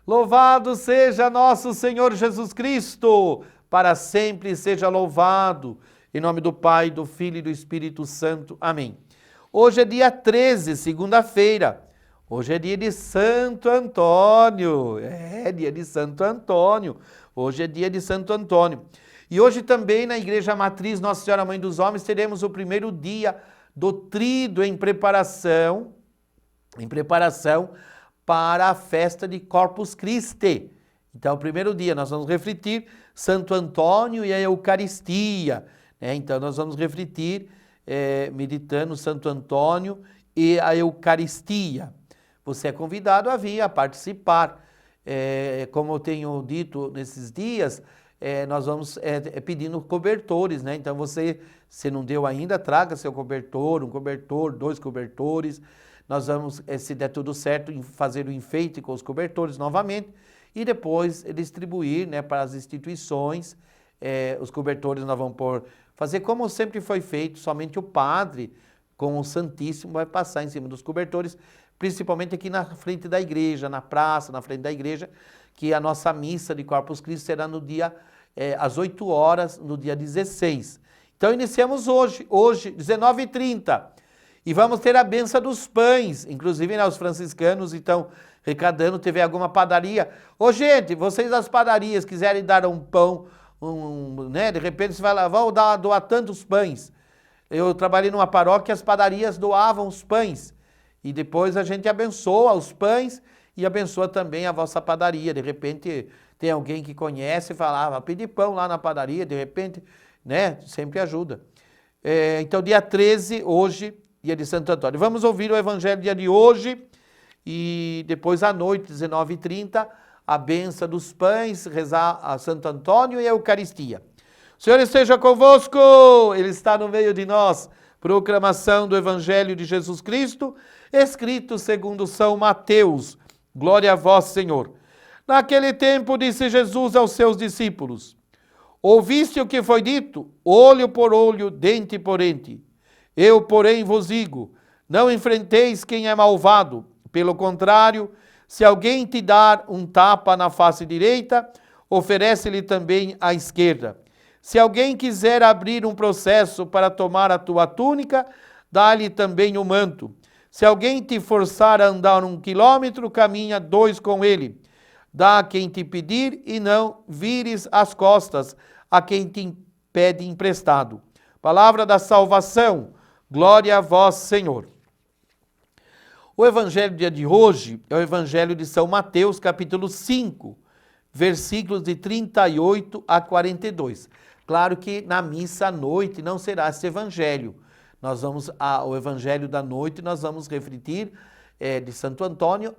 Louvado seja nosso Senhor Jesus Cristo, para sempre seja louvado. Em nome do Pai, do Filho e do Espírito Santo. Amém. Hoje é dia 13, segunda-feira. Hoje é dia de Santo Antônio. É dia de Santo Antônio. Hoje é dia de Santo Antônio. E hoje também na Igreja Matriz Nossa Senhora Mãe dos Homens teremos o primeiro dia do Tríduo em preparação para a festa de Corpus Christi. Então, o primeiro dia nós vamos refletir Santo Antônio e a Eucaristia. Então, nós vamos refletir meditando Santo Antônio e a Eucaristia. Você é convidado a vir, a participar. Como eu tenho dito nesses dias, nós vamos pedindo cobertores, né? Então, se não deu ainda, traga seu cobertor, um cobertor, 2 cobertores. Nós vamos, se der tudo certo, fazer o enfeite com os cobertores novamente e depois distribuir, né, para as instituições. Os cobertores nós vamos fazer como sempre foi feito, somente o padre com o Santíssimo vai passar em cima dos cobertores, principalmente aqui na frente da igreja, na praça, na frente da igreja, que a nossa missa de Corpus Christi será no dia, às 8 horas, no dia 16. Então iniciamos hoje 19h30. E vamos ter a benção dos pães, inclusive, né, os franciscanos estão arrecadando, teve alguma padaria. Ô gente, vocês das padarias quiserem dar um pão, né, de repente você vai lá, vão doar tantos pães. Eu trabalhei numa paróquia, as padarias doavam os pães. E depois a gente abençoa os pães e abençoa também a vossa padaria. De repente tem alguém que conhece e fala, pedir pão lá na padaria, de repente, né, sempre ajuda. Então dia 13, hoje, dia de Santo Antônio. Vamos ouvir o Evangelho dia de hoje e depois à noite, 19h30, a benção dos pães, rezar a Santo Antônio e a Eucaristia. O Senhor esteja convosco, Ele está no meio de nós. Proclamação do Evangelho de Jesus Cristo, escrito segundo São Mateus. Glória a vós, Senhor. Naquele tempo disse Jesus aos seus discípulos, ouviste o que foi dito? Olho por olho, dente por dente. Eu, porém, vos digo, não enfrenteis quem é malvado. Pelo contrário, se alguém te dar um tapa na face direita, oferece-lhe também a esquerda. Se alguém quiser abrir um processo para tomar a tua túnica, dá-lhe também o manto. Se alguém te forçar a andar 1 quilômetro, caminha 2 com ele. Dá a quem te pedir e não vires as costas a quem te pede emprestado. Palavra da salvação. Glória a vós, Senhor. O evangelho do dia de hoje é o evangelho de São Mateus, capítulo 5, versículos de 38 a 42. Claro que na missa à noite não será esse evangelho. O evangelho da noite nós vamos refletir de Santo Antônio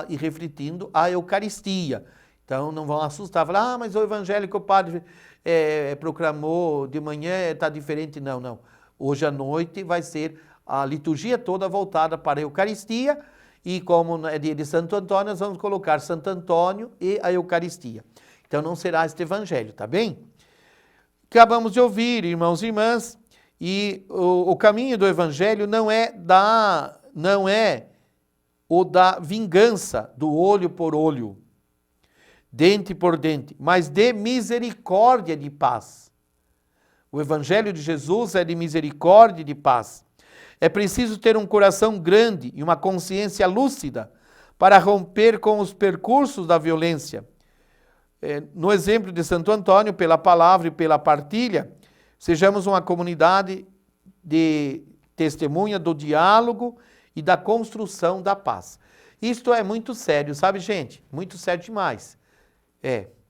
e refletindo a Eucaristia. Então não vão assustar, falar, mas o evangelho que o padre proclamou de manhã está diferente. Não, não. Hoje à noite vai ser a liturgia toda voltada para a Eucaristia e como é dia de Santo Antônio, nós vamos colocar Santo Antônio e a Eucaristia. Então não será este evangelho, tá bem? Acabamos de ouvir, irmãos e irmãs, e o caminho do evangelho não é o da vingança, do olho por olho, dente por dente, mas de misericórdia e de paz. O Evangelho de Jesus é de misericórdia e de paz. É preciso ter um coração grande e uma consciência lúcida para romper com os percursos da violência. No exemplo de Santo Antônio, pela palavra e pela partilha, sejamos uma comunidade de testemunha do diálogo e da construção da paz. Isto é muito sério, sabe, gente? Muito sério demais.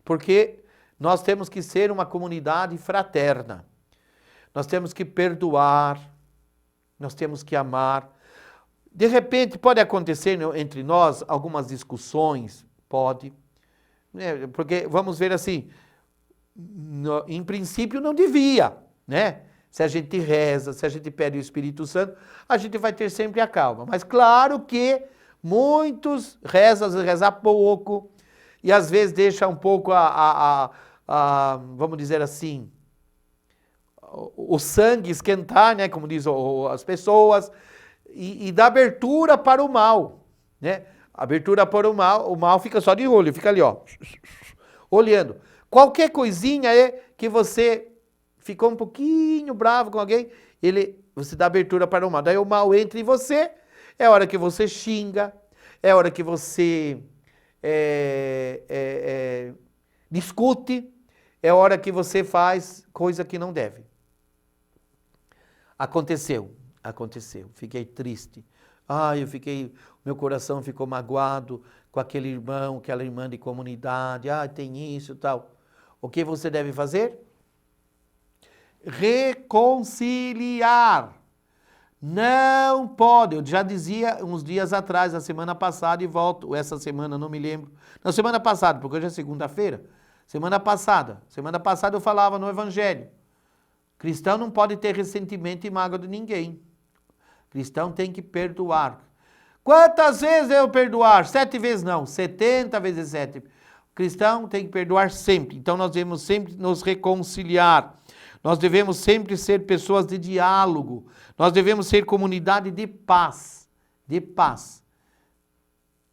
Porque nós temos que ser uma comunidade fraterna. Nós temos que perdoar, nós temos que amar. De repente pode acontecer entre nós algumas discussões, pode. Porque vamos ver assim, em princípio não devia, né? Se a gente reza, se a gente pede o Espírito Santo, a gente vai ter sempre a calma. Mas claro que muitos rezam pouco, e às vezes deixa um pouco vamos dizer assim, o sangue esquentar, né, como diz as pessoas, e dá abertura para o mal, né? Abertura para o mal fica só de olho, fica ali, ó, olhando. Qualquer coisinha é que você ficou um pouquinho bravo com alguém, você dá abertura para o mal. Daí o mal entra em você, é a hora que você xinga, é a hora que você discute, é a hora que você faz coisa que não deve. Aconteceu, fiquei triste. Meu coração ficou magoado com aquele irmão, aquela irmã de comunidade, tem isso e tal. O que você deve fazer? Reconciliar. Não pode, eu já dizia uns dias atrás, a semana passada e volto, essa semana não me lembro. Não, semana passada, porque hoje é segunda-feira. Semana passada eu falava no Evangelho. Cristão não pode ter ressentimento e mágoa de ninguém. Cristão tem que perdoar. Quantas vezes eu perdoar? 7 vezes não, 70 vezes 7. Cristão tem que perdoar sempre. Então nós devemos sempre nos reconciliar. Nós devemos sempre ser pessoas de diálogo. Nós devemos ser comunidade de paz. De paz.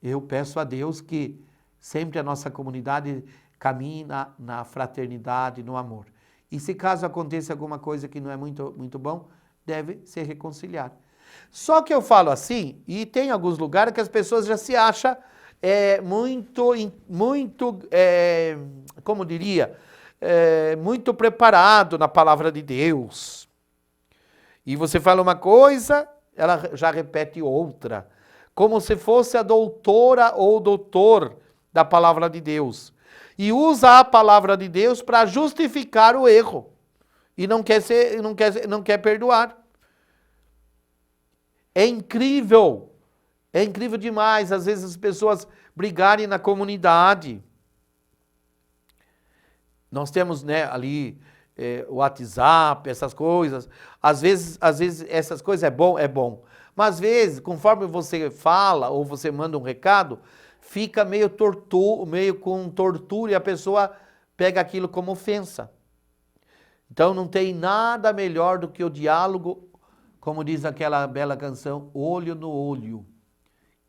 Eu peço a Deus que sempre a nossa comunidade caminhe na fraternidade, no amor. E se caso aconteça alguma coisa que não é muito bom, deve se reconciliar. Só que eu falo assim, e tem alguns lugares que as pessoas já se acham como diria, muito preparado na palavra de Deus. E você fala uma coisa, ela já repete outra. Como se fosse a doutora ou doutor da palavra de Deus. E usa a palavra de Deus para justificar o erro. E não quer perdoar. É incrível demais, às vezes as pessoas brigarem na comunidade. Nós temos, ali o WhatsApp, essas coisas. Às vezes essas coisas é bom. Mas às vezes, conforme você fala ou você manda um recado, fica meio com tortura e a pessoa pega aquilo como ofensa. Então não tem nada melhor do que o diálogo, como diz aquela bela canção, olho no olho.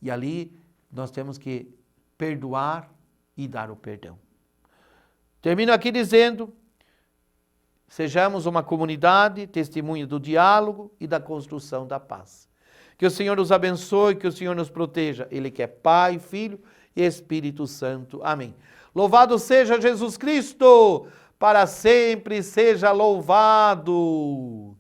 E ali nós temos que perdoar e dar o perdão. Termino aqui dizendo, sejamos uma comunidade, testemunha do diálogo e da construção da paz. Que o Senhor nos abençoe, que o Senhor nos proteja. Ele que é Pai, Filho e Espírito Santo. Amém. Louvado seja Jesus Cristo, para sempre seja louvado.